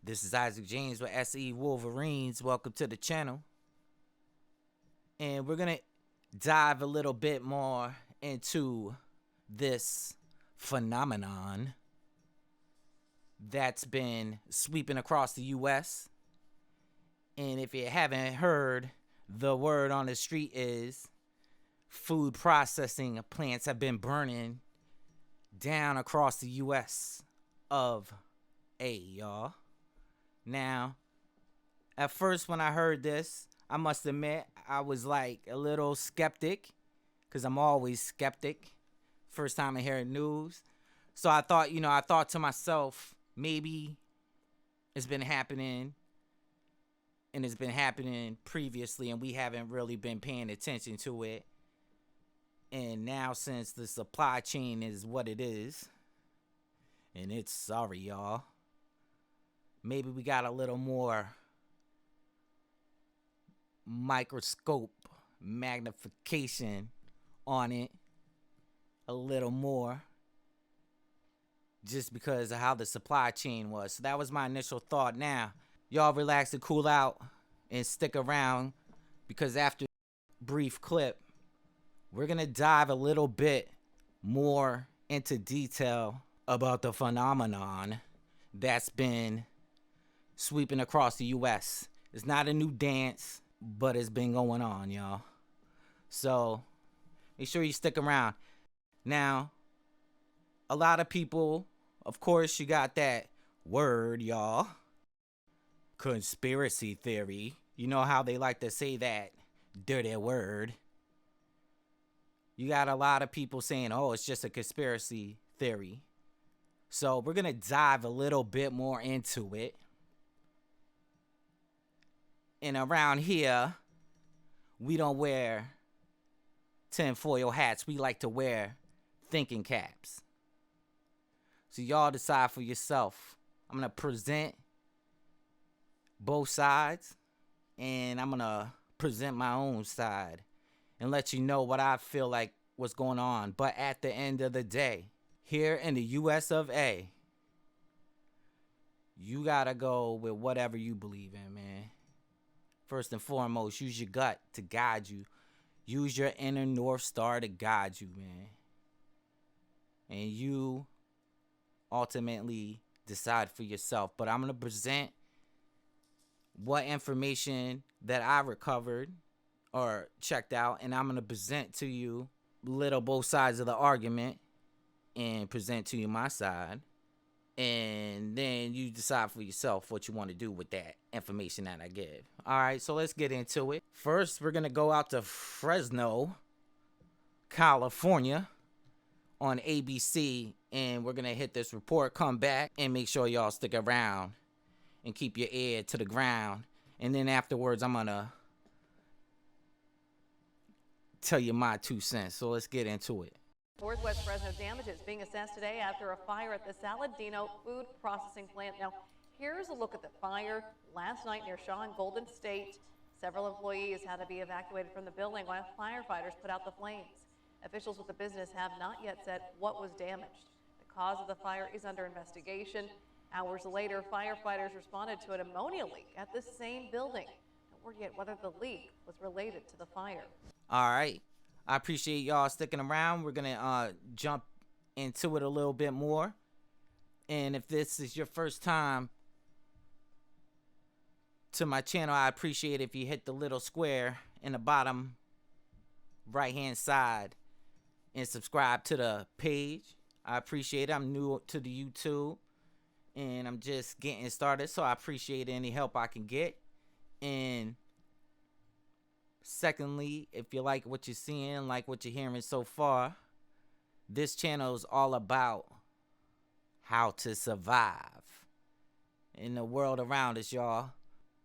This is Isaac James with SE Wolverines. Welcome to the channel. And we're going to dive a little bit more into this phenomenon that's been sweeping across the U.S. And if you haven't heard, the word on the street is food processing plants have been burning down across the U.S. of A, y'all. Now, at first when I heard this, I must admit I was like a little skeptic, because I'm always skeptic first time I hear news. So I thought to myself, maybe it's been happening and it's been happening previously and we haven't really been paying attention to it. And now since the supply chain is what it is, and it's sorry y'all, maybe we got a little more microscope magnification on it, a little more, just because of how the supply chain was. So that was my initial thought. Now, y'all relax and cool out and stick around, because after a brief clip, we're going to dive a little bit more into detail about the phenomenon that's been sweeping across the U.S. It's not a new dance, but it's been going on, y'all. So make sure you stick around. Now, a lot of people, of course, you got that word, y'all, conspiracy theory. You know how they like to say that dirty word. You got a lot of people saying, oh, it's just a conspiracy theory. So we're going to dive a little bit more into it. And around here, we don't wear tinfoil hats. We like to wear thinking caps. So y'all decide for yourself. I'm going to present both sides, and I'm going to present my own side and let you know what I feel like what's going on. But at the end of the day, here in the US of A, you got to go with whatever you believe in, man. First and foremost, use your gut to guide you. Use your inner North Star to guide you, man. And you ultimately decide for yourself. But I'm going to present what information that I recovered or checked out, and I'm going to present to you both sides of the argument and present to you my side. And then you decide for yourself what you want to do with that information that I give. All right, so let's get into it. First, we're going to go out to Fresno, California on ABC, and we're going to hit this report, come back, and make sure y'all stick around and keep your ear to the ground. And then afterwards, I'm going to tell you my 2 cents. So let's get into it. Northwest Fresno damages being assessed today after a fire at the Saladino food processing plant. Now, here's a look at the fire last night near Shaw and Golden State. Several employees had to be evacuated from the building while firefighters put out the flames. Officials with the business have not yet said what was damaged. The cause of the fire is under investigation. Hours later, firefighters responded to an ammonia leak at the same building. No word yet whether the leak was related to the fire. All right. I appreciate y'all sticking around. We're going to jump into it a little bit more. And if this is your first time to my channel, I appreciate if you hit the little square in the bottom right-hand side and subscribe to the page. I appreciate it. I'm new to the YouTube, and I'm just getting started, so I appreciate any help I can get. And secondly, if you like what you're seeing, like what you're hearing so far, this channel is all about how to survive in the world around us, y'all.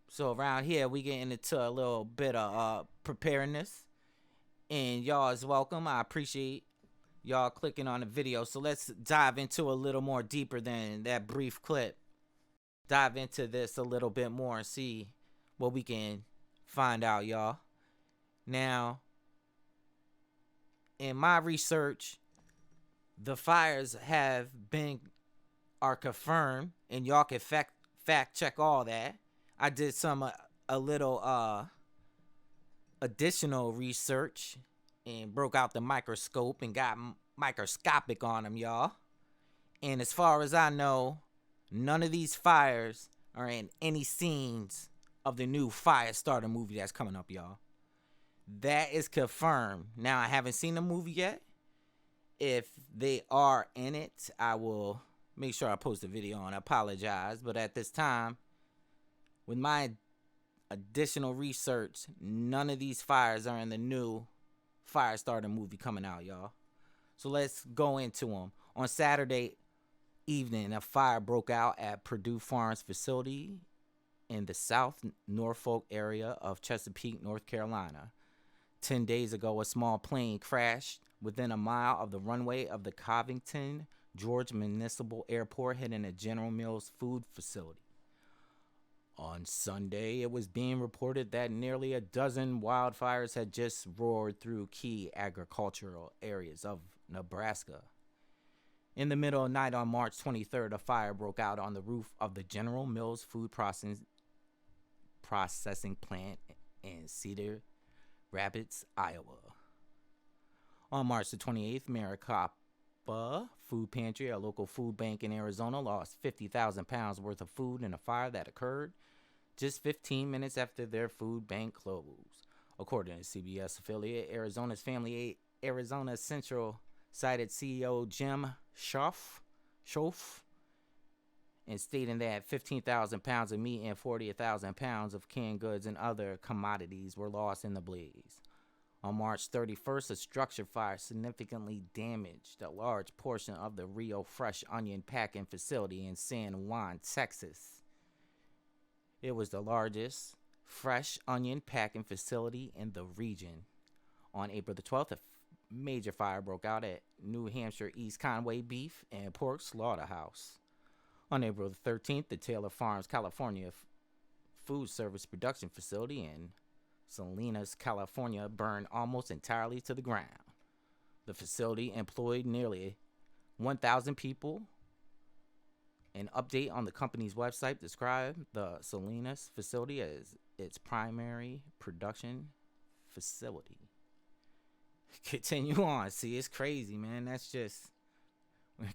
So around here, we getting into a little bit of preparedness, and y'all is welcome. I appreciate y'all clicking on the video. So let's dive into a little more deeper than that brief clip. Dive into this a little bit more and see what we can find out, y'all. Now, in my research, the fires are confirmed, and y'all can fact check all that. I did some a little additional research and broke out the microscope and got microscopic on them, y'all. And as far as I know, none of these fires are in any scenes of the new Firestarter movie that's coming up, y'all. That is confirmed. Now, I haven't seen the movie yet. If they are in it, I will make sure I post a video and apologize. But at this time, with my additional research, none of these fires are in the new Firestarter movie coming out, y'all. So let's go into them. On Saturday evening, a fire broke out at Purdue Farms facility in the South Norfolk area of Chesapeake, North Carolina. 10 days ago, a small plane crashed within a mile of the runway of the Covington, Georgia Municipal Airport, hitting a General Mills food facility. On Sunday, it was being reported that nearly a dozen wildfires had just roared through key agricultural areas of Nebraska. In the middle of the night on March 23rd, a fire broke out on the roof of the General Mills food processing plant in Cedar Rapids, Iowa. On March the 28th, Maricopa Food Pantry, a local food bank in Arizona, lost 50,000 pounds worth of food in a fire that occurred just 15 minutes after their food bank closed. According to CBS affiliate Arizona's Family Aid, Arizona Central cited CEO Jim Schoff in stating that 15,000 pounds of meat and 40,000 pounds of canned goods and other commodities were lost in the blaze. On March 31st, a structure fire significantly damaged a large portion of the Rio Fresh Onion packing facility in San Juan, Texas. It was the largest fresh onion packing facility in the region. On April the 12th, a major fire broke out at New Hampshire East Conway Beef and Pork Slaughterhouse. On April the 13th, the Taylor Farms, California food service production facility in Salinas, California, burned almost entirely to the ground. The facility employed nearly 1,000 people. An update on the company's website described the Salinas facility as its primary production facility. Continue on. See, it's crazy, man. That's just...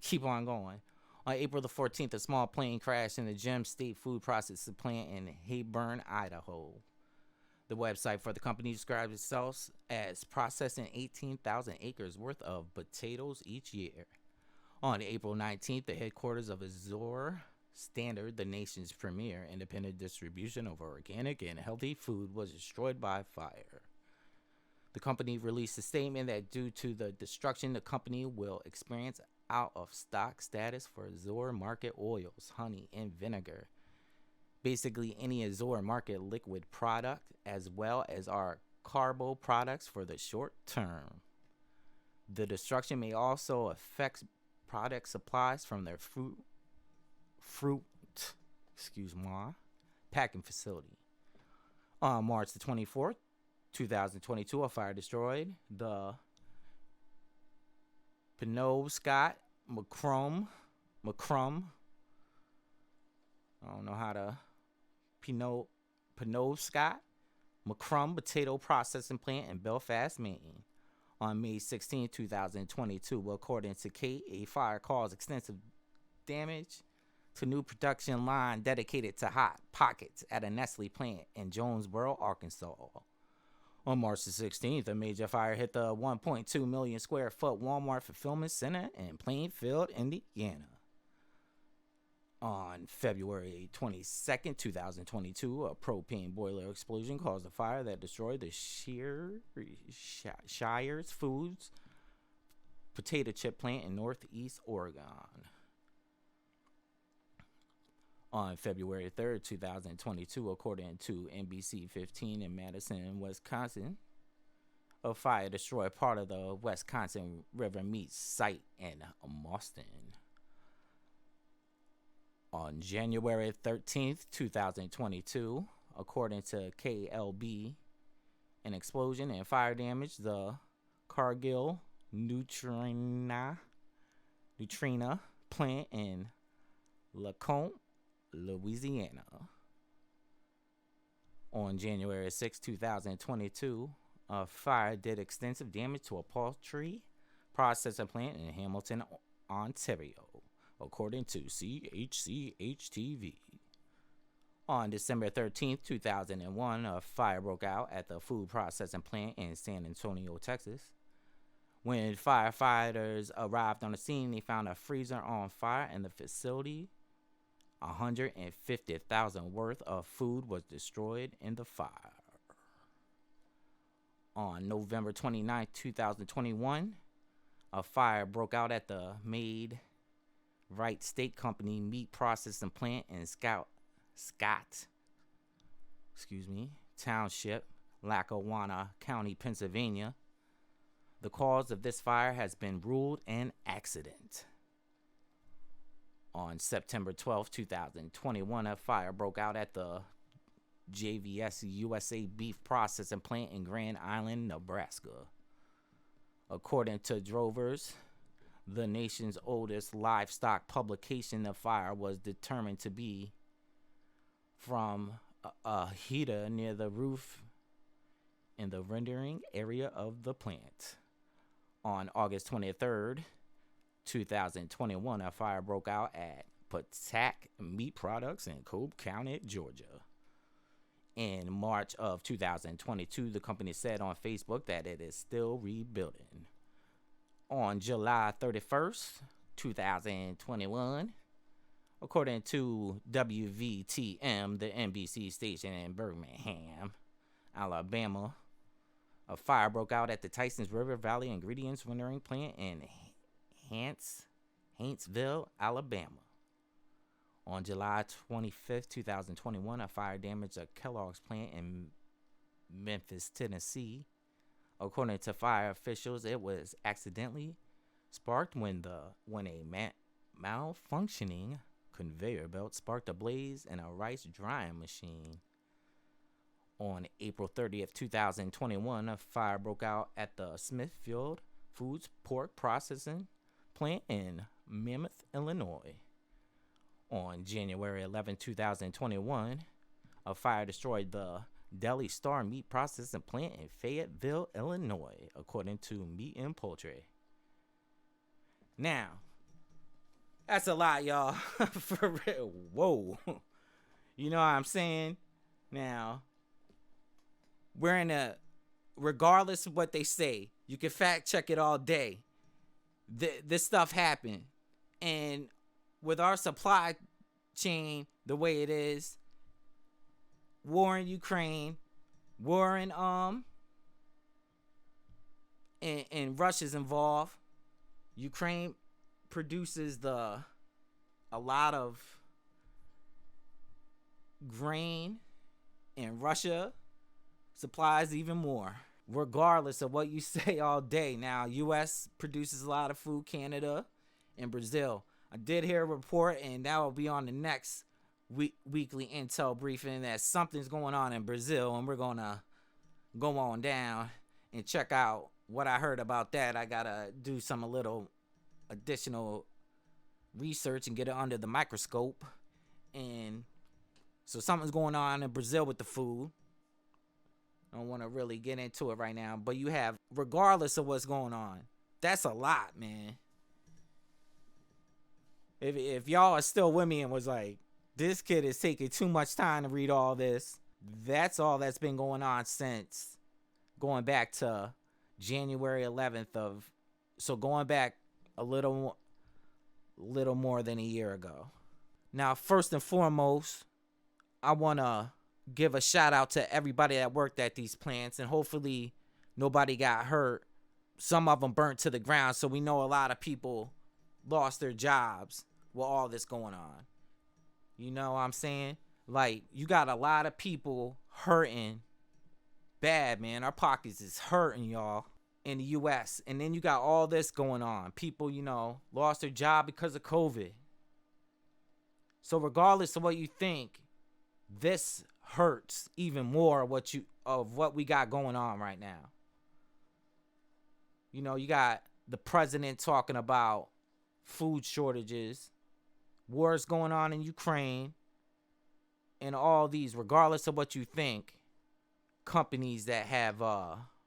keep on going. On April the 14th, a small plane crashed in the Gem State Food Processing Plant in Hayburn, Idaho. The website for the company describes itself as processing 18,000 acres worth of potatoes each year. On April 19th, the headquarters of Azure Standard, the nation's premier independent distribution of organic and healthy food, was destroyed by fire. The company released a statement that due to the destruction, the company will experience out-of-stock status for Azure Market oils, honey, and vinegar. Basically, any Azure Market liquid product, as well as our carbo products for the short term. The destruction may also affect product supplies from their fruit packing facility. On March the 24th, 2022, a fire destroyed the Penobscot Macrum. I don't know how to Penobscot Macrum potato processing plant in Belfast, Maine. On May 16, 2022, according to Kate, a fire caused extensive damage to new production line dedicated to Hot Pockets at a Nestle plant in Jonesboro, Arkansas. On March the 16th, a major fire hit the 1.2 million square foot Walmart fulfillment center in Plainfield, Indiana. On February 22nd, 2022, a propane boiler explosion caused a fire that destroyed the Shire's Foods potato chip plant in Northeast Oregon. On February 3rd, 2022, according to NBC 15 in Madison, Wisconsin, a fire destroyed part of the Wisconsin River Meat site in Mauston. On January 13th, 2022, according to KLB, an explosion and fire damaged the Cargill Nutrina plant in LeCompte, Louisiana. On January 6, 2022, a fire did extensive damage to a poultry processing plant in Hamilton, Ontario, according to CHCH-TV. On December 13, 2001, a fire broke out at the food processing plant in San Antonio, Texas. When firefighters arrived on the scene, they found a freezer on fire in the facility. $150,000 worth of food was destroyed in the fire. On November 29, 2021, a fire broke out at the Made Right Steak Company meat processing plant in Scott Township, Lackawanna County, Pennsylvania. The cause of this fire has been ruled an accident. On September 12, 2021, a fire broke out at the JVS USA beef processing plant in Grand Island, Nebraska. According to Drovers, the nation's oldest livestock publication, the fire was determined to be from a heater near the roof in the rendering area of the plant. On August 23rd, 2021, a fire broke out at Patak Meat Products in Cobb County, Georgia. In March of 2022, the company said on Facebook that it is still rebuilding. On July 31st, 2021, according to WVTM, the NBC station in Birmingham, Alabama, a fire broke out at the Tyson's River Valley Ingredients rendering plant in Huntsville, Alabama. On July 25th, 2021, a fire damaged a Kellogg's plant in Memphis, Tennessee. According to fire officials, it was accidentally sparked when a malfunctioning conveyor belt sparked a blaze in a rice drying machine. On April 30th, 2021, a fire broke out at the Smithfield Foods pork processing plant in Mammoth, Illinois. On January 11, 2021, a fire destroyed the Deli Star meat processing plant in Fayetteville, Illinois, according to Meat and Poultry. Now, that's a lot, y'all. For real. Whoa. You know what I'm saying? Now, we're in a, regardless of what they say, you can fact check it all day. This stuff happened. And with our supply chain the way it is, war in Ukraine, war in and Russia's involved. Ukraine produces a lot of grain, and Russia supplies even more. Regardless of what you say all day. Now, U.S. produces a lot of food, Canada and Brazil. I did hear a report, and that will be on the next weekly intel briefing, that something's going on in Brazil, and we're going to go on down and check out what I heard about that. I got to do a little additional research and get it under the microscope. And so something's going on in Brazil with the food. I don't want to really get into it right now, but you have, regardless of what's going on, that's a lot, man. If y'all are still with me and was like, this kid is taking too much time to read all this, that's all that's been going on since going back to January 11th so going back a little more than a year ago. Now, first and foremost, I want to give a shout out to everybody that worked at these plants, and hopefully nobody got hurt. Some of them burnt to the ground, so we know a lot of people lost their jobs with all this going on. You know what I'm saying? Like, you got a lot of people hurting bad, man. Our pockets is hurting, y'all, in the U.S. And then you got all this going on. People, lost their job because of COVID. So regardless of what you think, this hurts even more of what we got going on right now. You got the president talking about food shortages, wars going on in Ukraine, in all these, regardless of what you think, companies that have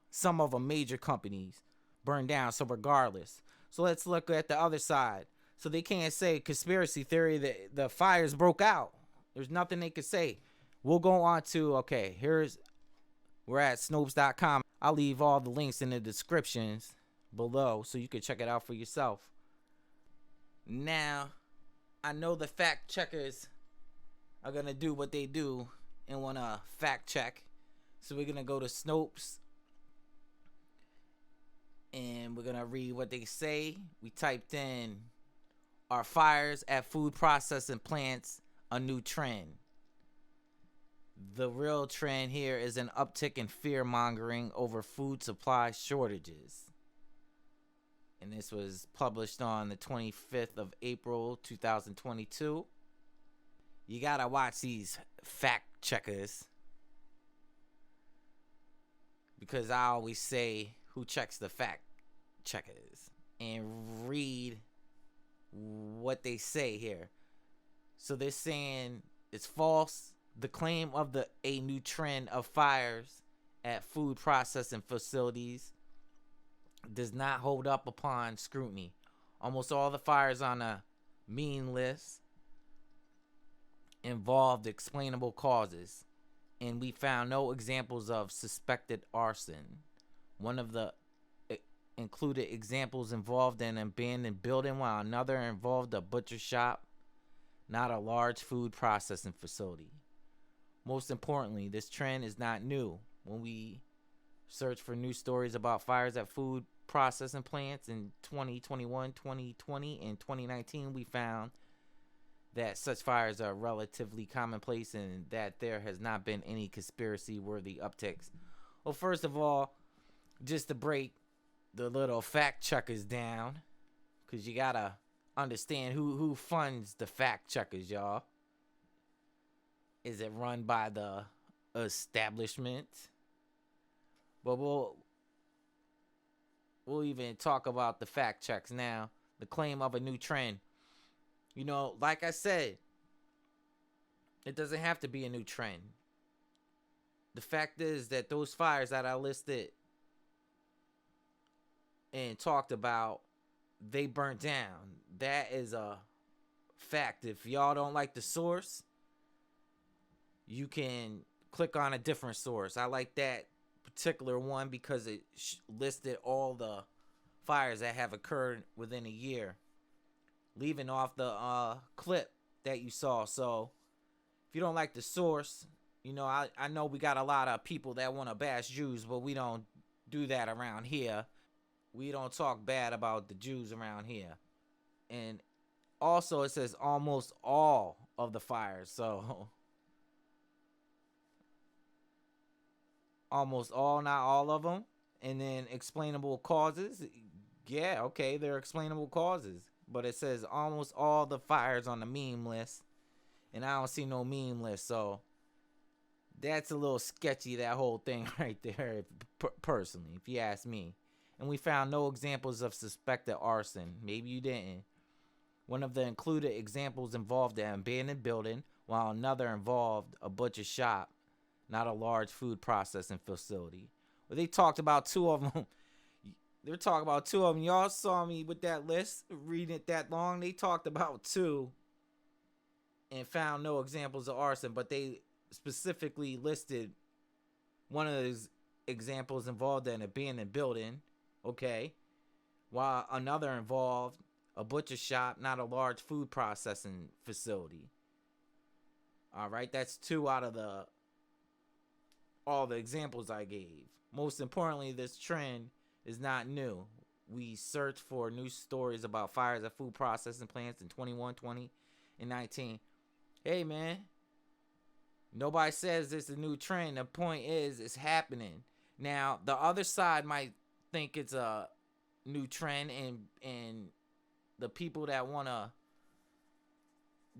some of them major companies burned down. So regardless, so let's look at the other side. So they can't say conspiracy theory that the fires broke out. There's nothing they could say. We'll go on to, okay, we're at Snopes.com. I'll leave all the links in the descriptions below so you can check it out for yourself. Now, I know the fact checkers are going to do what they do and want to fact check. So we're going to go to Snopes and we're going to read what they say. We typed in, "Are fires at food processing plants a new trend?" The real trend here is an uptick in fear mongering over food supply shortages. And this was published on the 25th of April, 2022. You gotta watch these fact checkers, because I always say, who checks the fact checkers? And read what they say here. So they're saying it's false. The claim of a new trend of fires at food processing facilities does not hold up upon scrutiny. Almost all the fires on a mean list involved explainable causes, and we found no examples of suspected arson. One of the included examples involved an abandoned building, while another involved a butcher shop, not a large food processing facility. Most importantly, this trend is not new. When we search for news stories about fires at food processing plants in 2021, 2020, and 2019, we found that such fires are relatively commonplace and that there has not been any conspiracy-worthy upticks. Well, first of all, just to break the little fact checkers down, because you gotta understand who funds the fact checkers, y'all. Is it run by the establishment? But we'll even talk about the fact checks now. The claim of a new trend. You know, like I said, it doesn't have to be a new trend. The fact is that those fires that I listed and talked about, they burnt down. That is a fact. If y'all don't like the source, you can click on a different source. I like that particular one because it listed all the fires that have occurred within a year, leaving off the clip that you saw. So if you don't like the source, you know, I know we got a lot of people that want to bash Jews, but we don't do that around here. We don't talk bad about the Jews around here. And also it says almost all of the fires. So almost all, not all of them. And then explainable causes. Yeah, okay, they're explainable causes. But it says almost all the fires on the meme list. And I don't see no meme list. So that's a little sketchy, that whole thing right there, personally, if you ask me. And we found no examples of suspected arson. Maybe you didn't. One of the included examples involved an abandoned building, while another involved a butcher shop, not a large food processing facility. Well, they talked about two of them. They were talking about two of them. Y'all saw me with that list, reading it that long. They talked about two and found no examples of arson, but they specifically listed one of those examples involved an abandoned building, okay, while another involved a butcher shop, not a large food processing facility. All right, that's two out of all the examples I gave. Most importantly, this trend is not new. We searched for news stories about fires at food processing plants in 21, 20, and 19. Hey, man, nobody says it's a new trend. The point is, it's happening. Now, the other side might think it's a new trend, and the people that want to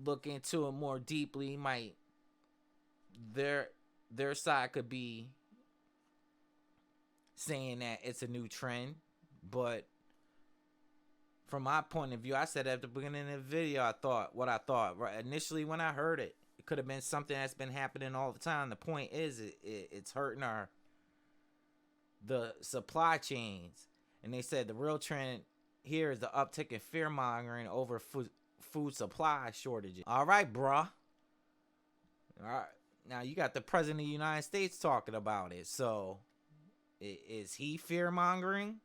look into it more deeply might, their side could be saying that it's a new trend. But from my point of view, I said at the beginning of the video, I thought what I thought. Right initially when I heard it could have been something that's been happening all the time. The point is, it's hurting the supply chains. And they said the real trend here is the uptick in fear mongering over food supply shortages. All right, bruh. All right. Now you got the president of the United States talking about it. So is he fear mongering?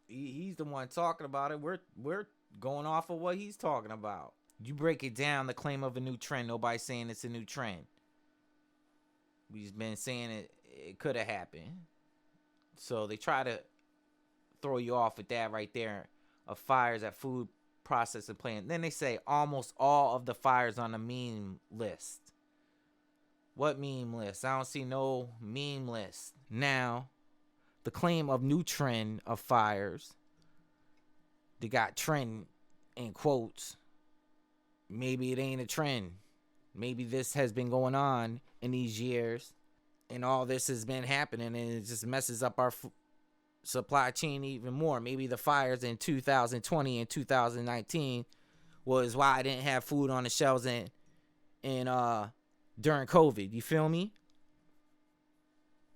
He's the one talking about it. We're going off of what he's talking about. You break it down, the claim of a new trend. Nobody's saying it's a new trend. We've been saying it could have happened. So they try to throw you off with that right there of fires at food processing plant. Then they say almost all of the fires on the meme list. What meme list? I don't see no meme list. Now, the claim of new trend of fires, they got trend in quotes. Maybe it ain't a trend. Maybe this has been going on in these years, and all this has been happening, and it just messes up our supply chain even more. Maybe the fires in 2020 and 2019 was why I didn't have food on the shelves in during COVID. You feel me?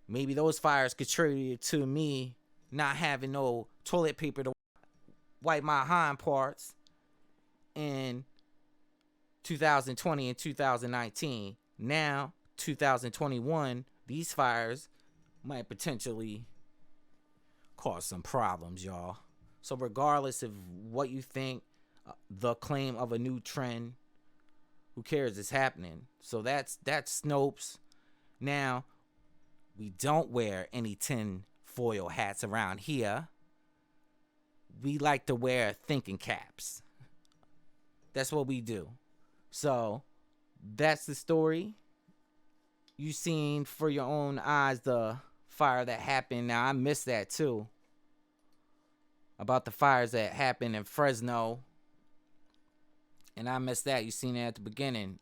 Maybe those fires contributed to me not having no toilet paper to wipe my hind parts in 2020 and 2019. Now, 2021, these fires might potentially cause some problems, y'all. So regardless of what you think, the claim of a new trend, who cares? It's happening. So that's Snopes. Now, we don't wear any tin foil hats around here. We like to wear thinking caps. That's what we do. So that's the story. You seen for your own eyes the fire that happened. Now I missed that too. About the fires that happened in Fresno. And I missed that. You seen it at the beginning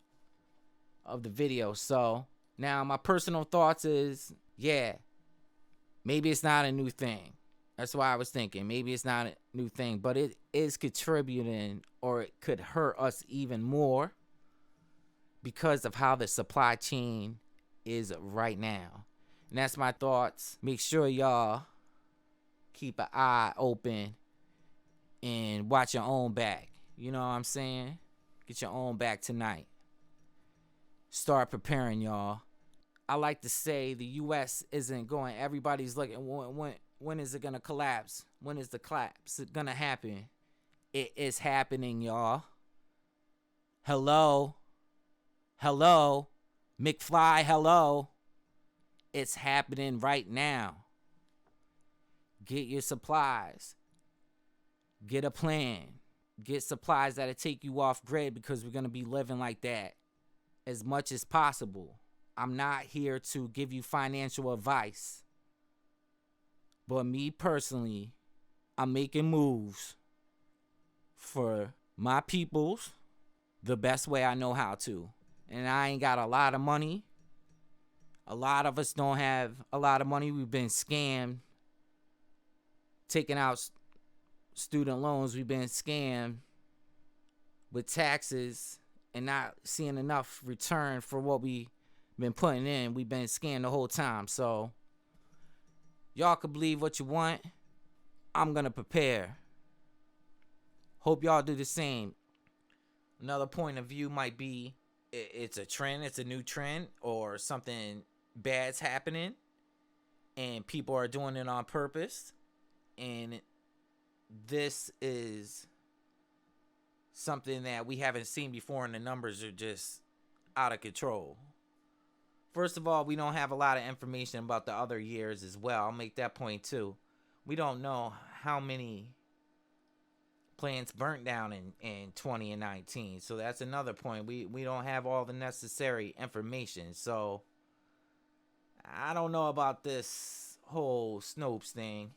of the video. So now my personal thoughts is, yeah, maybe it's not a new thing. That's why I was thinking. Maybe it's not a new thing, but it is contributing, or it could hurt us even more because of how the supply chain is right now. And that's my thoughts. Make sure y'all keep an eye open and watch your own back. You know what I'm saying? Get your own back tonight. Start preparing, y'all. I like to say the U.S. isn't going. Everybody's looking. When is it going to collapse? When is the collapse going to happen? It is happening, y'all. Hello. Hello. McFly, hello. It's happening right now. Get your supplies. Get a plan. Get supplies that'll take you off grid, because we're going to be living like that as much as possible. I'm not here to give you financial advice. But me personally, I'm making moves for my peoples the best way I know how to. And I ain't got a lot of money. A lot of us don't have a lot of money. We've been scammed. Taking out student loans. We've been scammed with taxes and not seeing enough return for what we been putting in. We've been scammed the whole time. So y'all can believe what you want. I'm going to prepare. Hope y'all do the same. Another point of view might be it's a trend, it's a new trend, or something bad's happening and people are doing it on purpose. And this is something that we haven't seen before, and the numbers are just out of control. First of all, we don't have a lot of information about the other years as well. I'll make that point too. We don't know how many plants burnt down in 20 and 19. So that's another point. We don't have all the necessary information. So I don't know about this whole Snopes thing.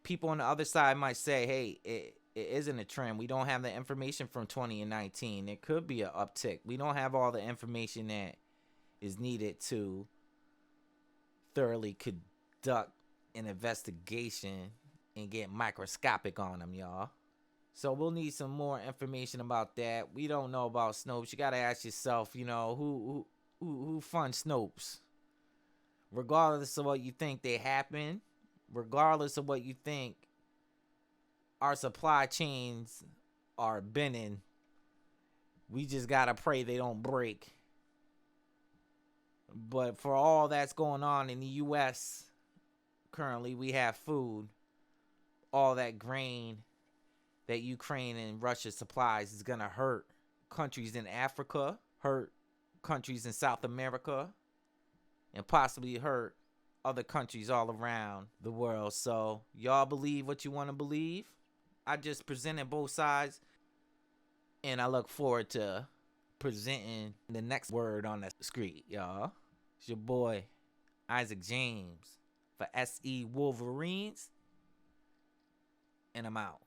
People on the other side might say, hey, it isn't a trend. We don't have the information from 20 and 19. It could be an uptick. We don't have all the information that is needed to thoroughly conduct an investigation and get microscopic on them, y'all. So we'll need some more information about that. We don't know about Snopes. You gotta ask yourself, who funds Snopes? Regardless of what you think they happen, regardless of what you think our supply chains are bending, we just gotta pray they don't break. But for all that's going on in the U.S., currently we have food. All that grain that Ukraine and Russia supplies is gonna hurt countries in Africa, hurt countries in South America, and possibly hurt other countries all around the world. So y'all believe what you want to believe. I just presented both sides, and I look forward to presenting the next word on the street, y'all. It's your boy Isaac James for SE Wolverines, and I'm out.